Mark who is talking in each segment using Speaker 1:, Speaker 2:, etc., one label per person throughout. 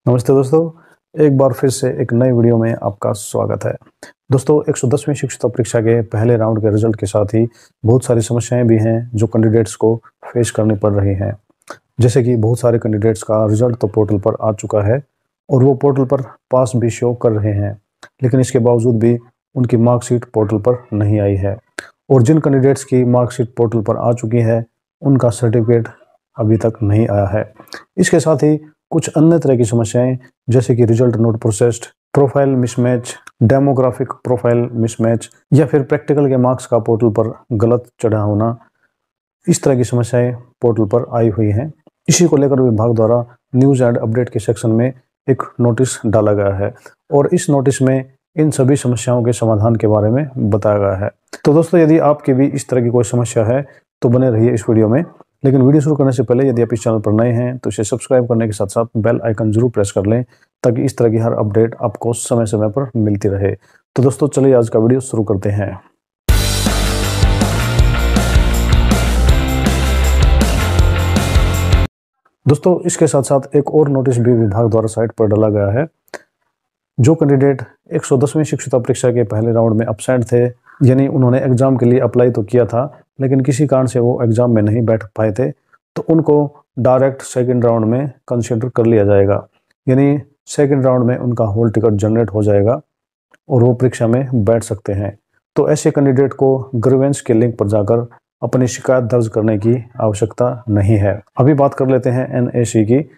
Speaker 1: नमस्ते दोस्तों, एक बार फिर से एक नई वीडियो में आपका स्वागत है। दोस्तों 110वीं शिक्षक परीक्षा के पहले राउंड के रिजल्ट के साथ ही बहुत सारी समस्याएं भी हैं जो कैंडिडेट्स को फेस करनी पड़ रही हैं। जैसे कि बहुत सारे कैंडिडेट्स का रिजल्ट तो पोर्टल पर आ चुका है और वो पोर्टल पर पास भी शो कर रहे हैं, लेकिन इसके बावजूद भी उनकी मार्कशीट पोर्टल पर नहीं आई है। और जिन कैंडिडेट्स की मार्कशीट पोर्टल पर आ चुकी है उनका सर्टिफिकेट अभी तक नहीं आया है। इसके साथ ही कुछ अन्य तरह की समस्याएं जैसे कि result note processed, profile mismatch, demographic profile mismatch या फिर प्रैक्टिकल के मार्क्स का पोर्टल पर गलत चढ़ा होना, इस तरह की समस्याएं पोर्टल पर आई हुई हैं। इसी को लेकर विभाग द्वारा न्यूज़ एंड अपडेट के सेक्शन में एक नोटिस डाला गया है और इस नोटिस में इन सभी समस्याओं के समाधान के बारे में बताया गया है। तो दोस्तों, यदि आपकी भी इस तरह की कोई समस्या है तो बने रहिए इस वीडियो में। लेकिन वीडियो शुरू करने से पहले यदि आप इस चैनल पर नए हैं तो इसे सब्सक्राइब करने के साथ साथ बेल आइकन जरूर प्रेस कर लें ताकि इस तरह की हर अपडेट आपको समय समय पर मिलती रहे। तो दोस्तों चलिए आज का वीडियो शुरू करते हैं। दोस्तों इसके साथ साथ एक और नोटिस भी विभाग द्वारा साइट पर डाला गया है। जो कैंडिडेट 110वीं शिक्षक परीक्षा के पहले राउंड में अपसेंट थे, यानी उन्होंने एग्जाम के लिए अप्लाई तो किया था लेकिन किसी कारण से वो एग्जाम में नहीं बैठ पाए थे, तो उनको डायरेक्ट सेकंड राउंड में कंसीडर कर लिया जाएगा। यानी सेकंड राउंड में उनका हॉल टिकट जनरेट हो जाएगा और वो परीक्षा में बैठ सकते हैं। तो ऐसे कैंडिडेट को ग्रीवेंस के लिंक पर जाकर अपनी शिकायत दर्ज करने की आवश्यकता नहीं है। अभी बात कर लेते हैं NAC की,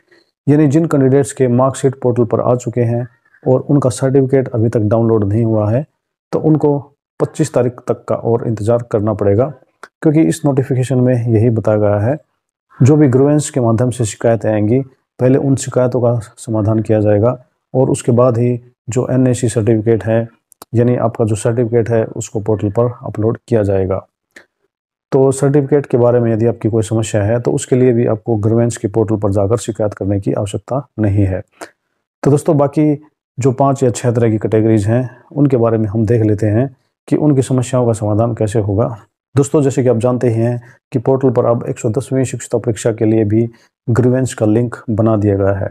Speaker 1: यानी जिन कैंडिडेट्स के मार्कशीट पोर्टल पर आ चुके हैं और उनका सर्टिफिकेट अभी तक डाउनलोड नहीं हुआ है तो उनको 25 तारीख तक का और इंतज़ार करना पड़ेगा, क्योंकि इस नोटिफिकेशन में यही बताया गया है जो भी ग्रीवेंस के माध्यम से शिकायतें आएंगी पहले उन शिकायतों का समाधान किया जाएगा और उसके बाद ही जो NAC सर्टिफिकेट है, यानी आपका जो सर्टिफिकेट है उसको पोर्टल पर अपलोड किया जाएगा। तो सर्टिफिकेट के बारे में यदि आपकी कोई समस्या है तो उसके लिए भी आपको ग्रीवेंस के पोर्टल पर जाकर शिकायत करने की आवश्यकता नहीं है। तो दोस्तों बाकी जो 5 या 6 तरह की कैटेगरीज हैं उनके बारे में हम देख लेते हैं कि उनकी समस्याओं का समाधान कैसे होगा। दोस्तों जैसे कि आप जानते ही हैं कि पोर्टल पर अब 110वीं शिक्षक परीक्षा के लिए भी ग्रीवेंस का लिंक बना दिया गया है।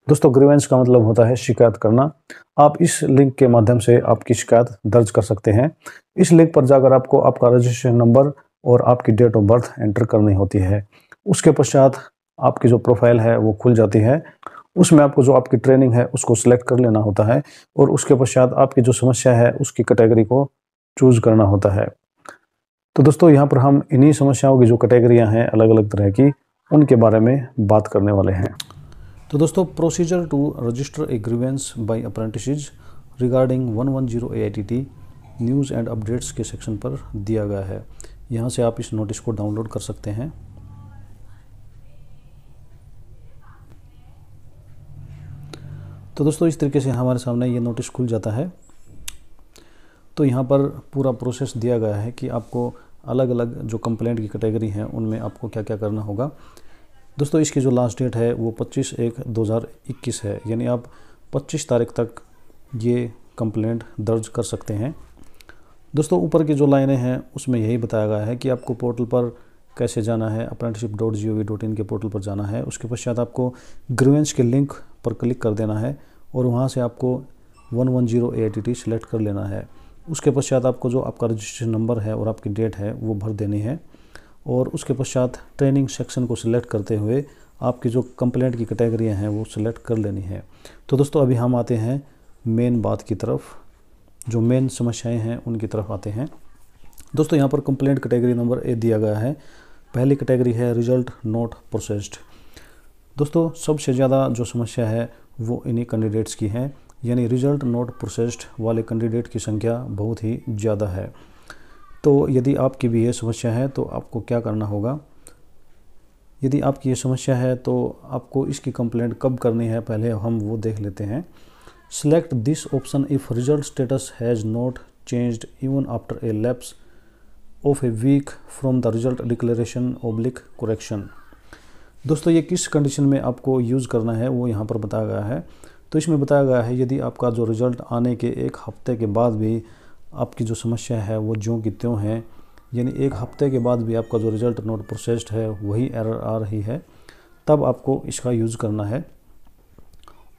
Speaker 1: दोस्तों ग्रीवेंस का मतलब होता है शिकायत करना। आप इस लिंक के माध्यम से आपकी शिकायत दर्ज कर सकते हैं। इस लिंक पर जाकर आपको आपका रजिस्ट्रेशन नंबर और आपकी डेट ऑफ बर्थ एंटर करनी होती है। उसके पश्चात आपकी जो प्रोफाइल है वो खुल जाती है। उसमें आपको जो आपकी ट्रेनिंग है उसको सिलेक्ट कर लेना होता है और उसके पश्चात आपकी जो समस्या है उसकी कैटेगरी को चूज करना होता है। तो दोस्तों यहाँ पर हम इन्हीं समस्याओं की जो कैटेगरियाँ हैं अलग अलग तरह की, उनके बारे में बात करने वाले हैं। तो दोस्तों procedure to register a grievance by apprentices regarding 110 AITT news and updates के सेक्शन पर दिया गया है। यहाँ से आप इस नोटिस को डाउनलोड कर सकते हैं। तो दोस्तों इस तरीके से हमारे सामने ये नोटिस खुल जाता है। तो यहाँ पर पूरा प्रोसेस दिया गया है कि आपको अलग अलग जो कंप्लेंट की कैटेगरी हैं उनमें आपको क्या क्या करना होगा। दोस्तों इसकी जो लास्ट डेट है वो 25/1/2021 है, यानी आप 25 तारीख तक ये कंप्लेंट दर्ज कर सकते हैं। दोस्तों ऊपर की जो लाइनें हैं उसमें यही बताया गया है कि आपको पोर्टल पर कैसे जाना है। apprenticeship.gov.in के पोर्टल पर जाना है। उसके पश्चात आपको ग्रीवेंस के लिंक पर क्लिक कर देना है और वहाँ से आपको 110 AITT सेलेक्ट कर लेना है। उसके पश्चात आपको जो आपका रजिस्ट्रेशन नंबर है और आपकी डेट है वो भर देनी है और उसके पश्चात ट्रेनिंग सेक्शन को सिलेक्ट करते हुए आपकी जो कंप्लेंट की कैटेगरियाँ हैं वो सिलेक्ट कर लेनी है। तो दोस्तों अभी हम आते हैं मेन बात की तरफ, जो मेन समस्याएं हैं उनकी तरफ आते हैं। दोस्तों यहाँ पर कंप्लेंट कैटेगरी नंबर A दिया गया है। पहली कैटेगरी है रिजल्ट नोट प्रोसेस्ड। दोस्तों सबसे ज़्यादा जो समस्या है वो इन्हीं कैंडिडेट्स की है, यानी रिजल्ट नोट प्रोसेस्ड वाले कैंडिडेट की संख्या बहुत ही ज़्यादा है। तो यदि आपकी भी ये समस्या है तो आपको क्या करना होगा। यदि आपकी ये समस्या है तो आपको इसकी कंप्लेंट कब करनी है पहले हम वो देख लेते हैं। Select this option if result status has not changed even after a lapse of a week from the result declaration correction. दोस्तों ये किस कंडीशन में आपको यूज़ करना है वो यहाँ पर बताया गया है। तो इसमें बताया गया है यदि आपका जो रिज़ल्ट आने के 1 हफ्ते के बाद भी आपकी जो समस्या है वो ज्यों की त्यों है, यानी 1 हफ्ते के बाद भी आपका जो रिज़ल्ट नोट प्रोसेस्ड है वही एरर आ रही है, तब आपको इसका यूज़ करना है।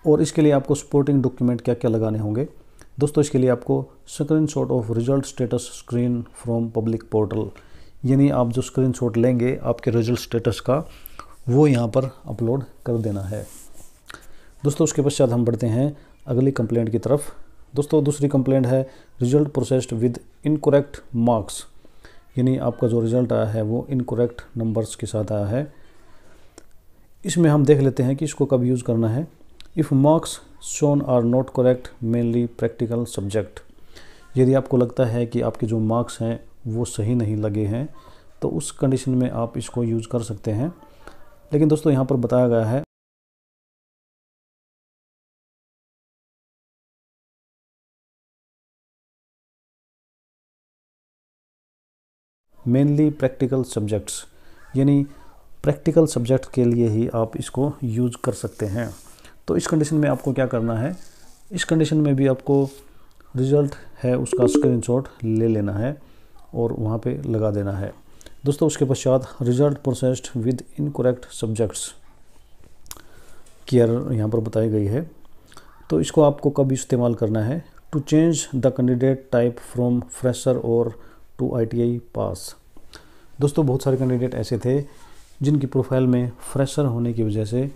Speaker 1: और इसके लिए आपको सपोर्टिंग डॉक्यूमेंट क्या क्या लगाने होंगे। दोस्तों इसके लिए आपको screenshot of result status screen from public portal, यानी आप जो स्क्रीनशॉट लेंगे आपके रिजल्ट स्टेटस का वो यहाँ पर अपलोड कर देना है। दोस्तों उसके पश्चात हम बढ़ते हैं अगली कंप्लेंट की तरफ। दोस्तों दूसरी कंप्लेंट है result processed with incorrect marks, यानी आपका जो रिजल्ट आया है वो इनकरेक्ट नंबर्स के साथ आया है। इसमें हम देख लेते हैं कि इसको कब यूज़ करना है। If marks shown are not correct mainly practical subject, यदि आपको लगता है कि आपके जो मार्क्स हैं वो सही नहीं लगे हैं तो उस कंडीशन में आप इसको यूज़ कर सकते हैं। लेकिन दोस्तों यहाँ पर बताया गया है मेनली प्रैक्टिकल सब्जेक्ट्स, यानी प्रैक्टिकल सब्जेक्ट के लिए ही आप इसको यूज़ कर सकते हैं। तो इस कंडीशन में आपको क्या करना है, इस कंडीशन में भी आपको रिज़ल्ट है उसका स्क्रीनशॉट ले लेना है और वहाँ पे लगा देना है। दोस्तों उसके पश्चात result processed with incorrect subjects की एरर यहाँ पर बताई गई है। तो इसको आपको कब इस्तेमाल करना है, to change the candidate type from fresher और टू ITI पास। दोस्तों बहुत सारे कैंडिडेट ऐसे थे जिनकी प्रोफाइल में फ्रेशर होने की वजह से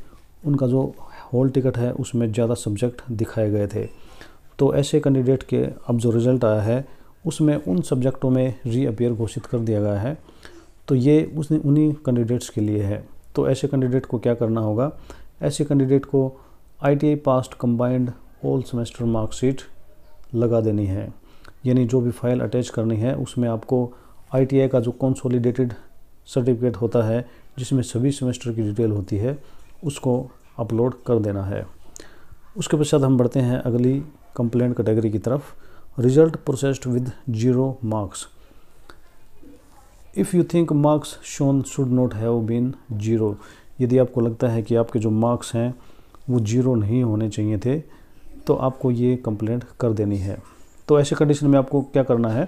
Speaker 1: उनका जो हॉल टिकट है उसमें ज़्यादा सब्जेक्ट दिखाए गए थे। तो ऐसे कैंडिडेट के अब जो रिज़ल्ट आया है उसमें उन सब्जेक्टों में रीअपियर घोषित कर दिया गया है। तो ये उसने उन्हीं कैंडिडेट्स के लिए है। तो ऐसे कैंडिडेट को क्या करना होगा, ऐसे कैंडिडेट को ITI past combined all semester marksheet लगा देनी है, यानी जो भी फाइल अटैच करनी है उसमें आपको ITI का जो कंसोलिडेटेड सर्टिफिकेट होता है जिसमें सभी सेमेस्टर की डिटेल होती है उसको अपलोड कर देना है। उसके पश्चात हम बढ़ते हैं अगली कंप्लेंट कैटेगरी की तरफ, result processed with 0 marks. If you think marks shown should not have been 0, यदि आपको लगता है कि आपके जो मार्क्स हैं वो 0 नहीं होने चाहिए थे तो आपको ये कंप्लेंट कर देनी है। तो ऐसे कंडीशन में आपको क्या करना है,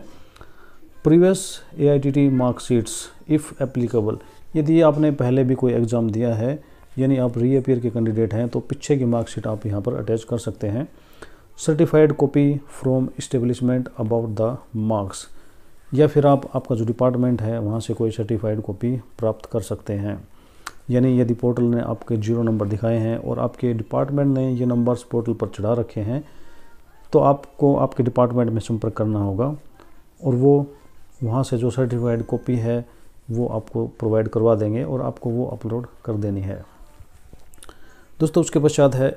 Speaker 1: previous AITT marksheets if applicable, यदि आपने पहले भी कोई एग्ज़ाम दिया है यानी आप रीअपियर के कैंडिडेट हैं तो पीछे की मार्कशीट आप यहाँ पर अटैच कर सकते हैं। Certified copy from establishment about the marks, या फिर आप आपका जो डिपार्टमेंट है वहाँ से कोई सर्टिफाइड कॉपी प्राप्त कर सकते हैं। यानी यदि पोर्टल ने आपके 0 नंबर दिखाए हैं और आपके डिपार्टमेंट ने ये नंबर्स पोर्टल पर चढ़ा रखे हैं तो आपको आपके डिपार्टमेंट में संपर्क करना होगा और वो वहाँ से जो सर्टिफाइड कॉपी है वो आपको प्रोवाइड करवा देंगे और आपको वो अपलोड कर देनी है। दोस्तों उसके पश्चात है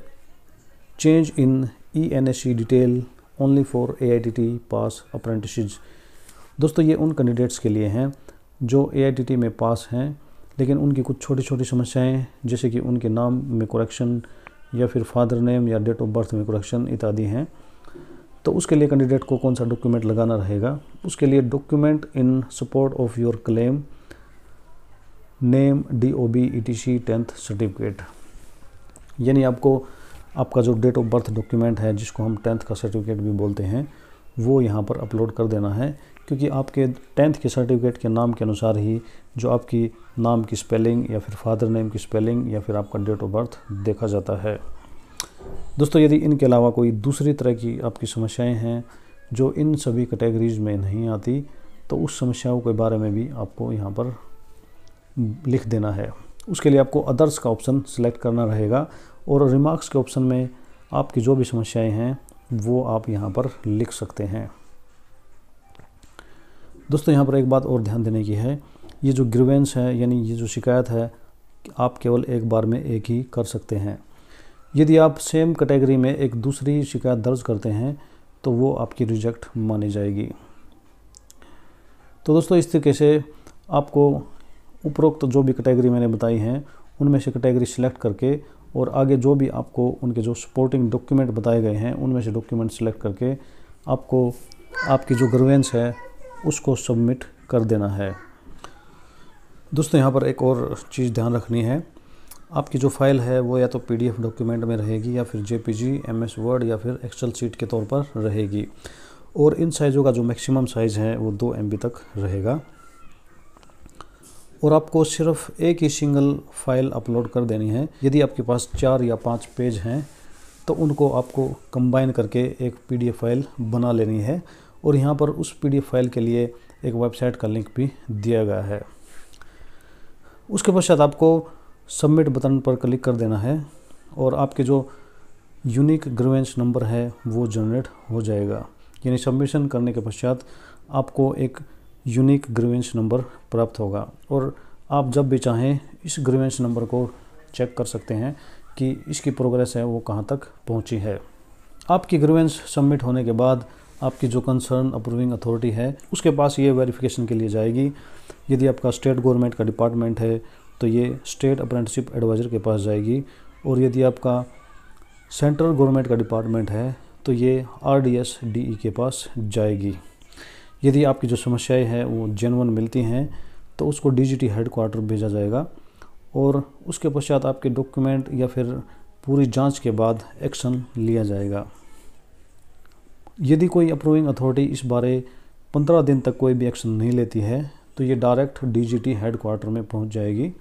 Speaker 1: change in ENSE detail only for AITT pass apprentices. दोस्तों ये उन कैंडिडेट्स के लिए हैं जो AITT में पास हैं लेकिन उनकी कुछ छोटी छोटी समस्याएं जैसे कि उनके नाम में करेक्शन या फिर फादर नेम या डेट ऑफ बर्थ में करेक्शन इत्यादि हैं। तो उसके लिए कैंडिडेट को कौन सा डॉक्यूमेंट लगाना रहेगा, उसके लिए document in support of your claim name DOB ETC 10th certificate, यानी आपको आपका जो डेट ऑफ बर्थ डॉक्यूमेंट है जिसको हम 10th का सर्टिफिकेट भी बोलते हैं वो यहाँ पर अपलोड कर देना है, क्योंकि आपके 10th के सर्टिफिकेट के नाम के अनुसार ही जो आपकी नाम की स्पेलिंग या फिर फादर नेम की स्पेलिंग या फिर आपका डेट ऑफ बर्थ देखा जाता है। दोस्तों यदि इनके अलावा कोई दूसरी तरह की आपकी समस्याएं हैं जो इन सभी कैटेगरीज में नहीं आती तो उस समस्याओं के बारे में भी आपको यहाँ पर लिख देना है। उसके लिए आपको अदर्स का ऑप्शन सेलेक्ट करना रहेगा और रिमार्क्स के ऑप्शन में आपकी जो भी समस्याएं हैं वो आप यहाँ पर लिख सकते हैं। दोस्तों यहाँ पर एक बात और ध्यान देने की है, ये जो ग्रीवेंस है यानी ये जो शिकायत है आप केवल एक बार में एक ही कर सकते हैं। यदि आप सेम कैटेगरी में एक दूसरी शिकायत दर्ज करते हैं तो वो आपकी रिजेक्ट मानी जाएगी। तो दोस्तों इस तरीके से आपको उपरोक्त जो भी कैटेगरी मैंने बताई हैं उनमें से कैटेगरी सिलेक्ट करके और आगे जो भी आपको उनके जो सपोर्टिंग डॉक्यूमेंट बताए गए हैं उनमें से डॉक्यूमेंट सिलेक्ट करके आपको आपकी जो ग्रीवेंस है उसको सबमिट कर देना है। दोस्तों यहाँ पर एक और चीज़ ध्यान रखनी है, आपकी जो फाइल है वो या तो PDF डॉक्यूमेंट में रहेगी या फिर JPG MS वर्ड या फिर एक्सेल शीट के तौर पर रहेगी और इन साइज़ों का जो मैक्सिमम साइज़ है वो 2 MB तक रहेगा और आपको सिर्फ एक ही सिंगल फाइल अपलोड कर देनी है। यदि आपके पास 4 या 5 पेज हैं तो उनको आपको कंबाइन करके एक PDF फाइल बना लेनी है और यहाँ पर उस PDF फाइल के लिए एक वेबसाइट का लिंक भी दिया गया है। उसके पश्चात आपको सबमिट बटन पर क्लिक कर देना है और आपके जो यूनिक ग्रीवेंस नंबर है वो जनरेट हो जाएगा। यानी सबमिशन करने के पश्चात आपको एक यूनिक ग्रीवेंस नंबर प्राप्त होगा और आप जब भी चाहें इस ग्रीवेंस नंबर को चेक कर सकते हैं कि इसकी प्रोग्रेस है वो कहाँ तक पहुँची है। आपकी ग्रीवेंस सबमिट होने के बाद आपकी जो कंसर्न अप्रूविंग अथॉरिटी है उसके पास ये वेरिफिकेशन के लिए जाएगी। यदि आपका स्टेट गवर्नमेंट का डिपार्टमेंट है तो ये स्टेट अप्रेंटिसशिप एडवाइज़र के पास जाएगी और यदि आपका सेंट्रल गवर्नमेंट का डिपार्टमेंट है तो ये RDSDE के पास जाएगी। यदि आपकी जो समस्याएं हैं वो जेन्युइन मिलती हैं तो उसको DGT हेडक्वार्टर भेजा जाएगा और उसके पश्चात आपके डॉक्यूमेंट या फिर पूरी जांच के बाद एक्शन लिया जाएगा। यदि कोई अप्रूविंग अथॉरिटी इस बारे 15 दिन तक कोई भी एक्शन नहीं लेती है तो ये डायरेक्ट DGT हेडक्वार्टर में पहुंच जाएगी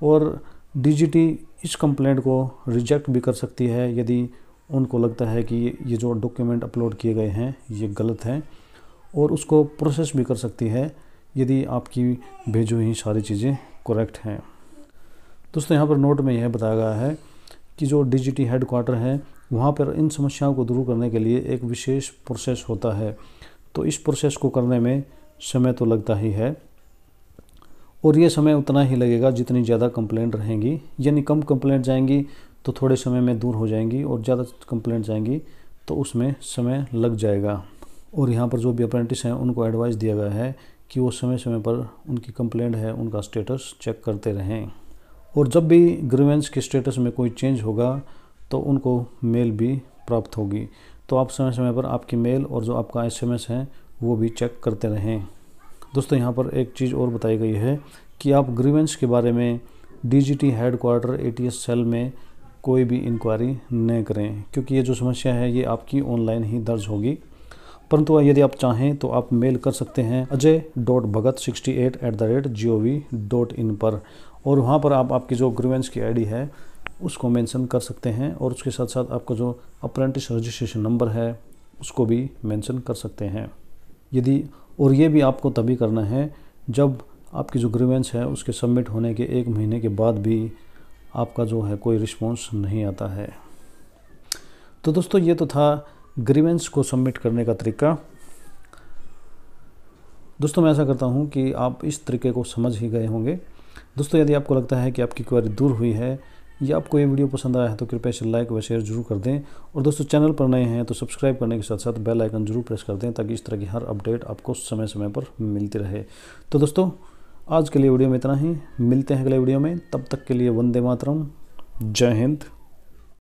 Speaker 1: और DGT इस कंप्लेंट को रिजेक्ट भी कर सकती है यदि उनको लगता है कि ये जो डॉक्यूमेंट अपलोड किए गए हैं ये गलत हैं, और उसको प्रोसेस भी कर सकती है यदि आपकी भेजी हुई सारी चीज़ें करेक्ट हैं। दोस्तों यहाँ पर नोट में यह बताया गया है कि जो DGT हेडक्वार्टर है वहाँ पर इन समस्याओं को दूर करने के लिए एक विशेष प्रोसेस होता है, तो इस प्रोसेस को करने में समय तो लगता ही है और ये समय उतना ही लगेगा जितनी ज़्यादा कंप्लेंट रहेंगी। यानी कम कंप्लेंट जाएंगी तो थोड़े समय में दूर हो जाएंगी और ज़्यादा कंप्लेंट जाएंगी तो उसमें समय लग जाएगा। और यहाँ पर जो भी अप्रेंटिस हैं उनको एडवाइस दिया गया है कि वो समय समय पर उनकी कंप्लेंट है उनका स्टेटस चेक करते रहें और जब भी ग्रीवेंस के स्टेटस में कोई चेंज होगा तो उनको मेल भी प्राप्त होगी। तो आप समय समय पर आपकी मेल और जो आपका SMS है वो भी चेक करते रहें। दोस्तों यहाँ पर एक चीज़ और बताई गई है कि आप ग्रीवेंस के बारे में DGT हेडक्वार्टर ATS सेल में कोई भी इंक्वायरी न करें, क्योंकि ये जो समस्या है ये आपकी ऑनलाइन ही दर्ज होगी। परंतु यदि आप चाहें तो आप मेल कर सकते हैं ajay.bhagat68@gov.in पर और वहाँ पर आप आपकी जो ग्रीवेंस की ID है उसको मेंशन कर सकते हैं और उसके साथ साथ आपका जो अप्रेंटिस रजिस्ट्रेशन नंबर है उसको भी मेंशन कर सकते हैं। और ये भी आपको तभी करना है जब आपकी जो ग्रीवेंस है उसके सबमिट होने के 1 महीने के बाद भी आपका जो है कोई रिस्पॉन्स नहीं आता है। तो दोस्तों ये तो था ग्रीवेंस को सबमिट करने का तरीका। दोस्तों मैं ऐसा करता हूँ कि आप इस तरीके को समझ ही गए होंगे। दोस्तों यदि आपको लगता है कि आपकी क्वेरी दूर हुई है या आपको ये वीडियो पसंद आया है तो कृपया इसे लाइक व शेयर जरूर कर दें और दोस्तों चैनल पर नए हैं तो सब्सक्राइब करने के साथ साथ बेल आइकन जरूर प्रेस कर दें ताकि इस तरह की हर अपडेट आपको समय समय पर मिलती रहे। तो दोस्तों आज के लिए वीडियो में इतना ही, मिलते हैं अगले वीडियो में, तब तक के लिए वंदे मातरम, जय हिंद।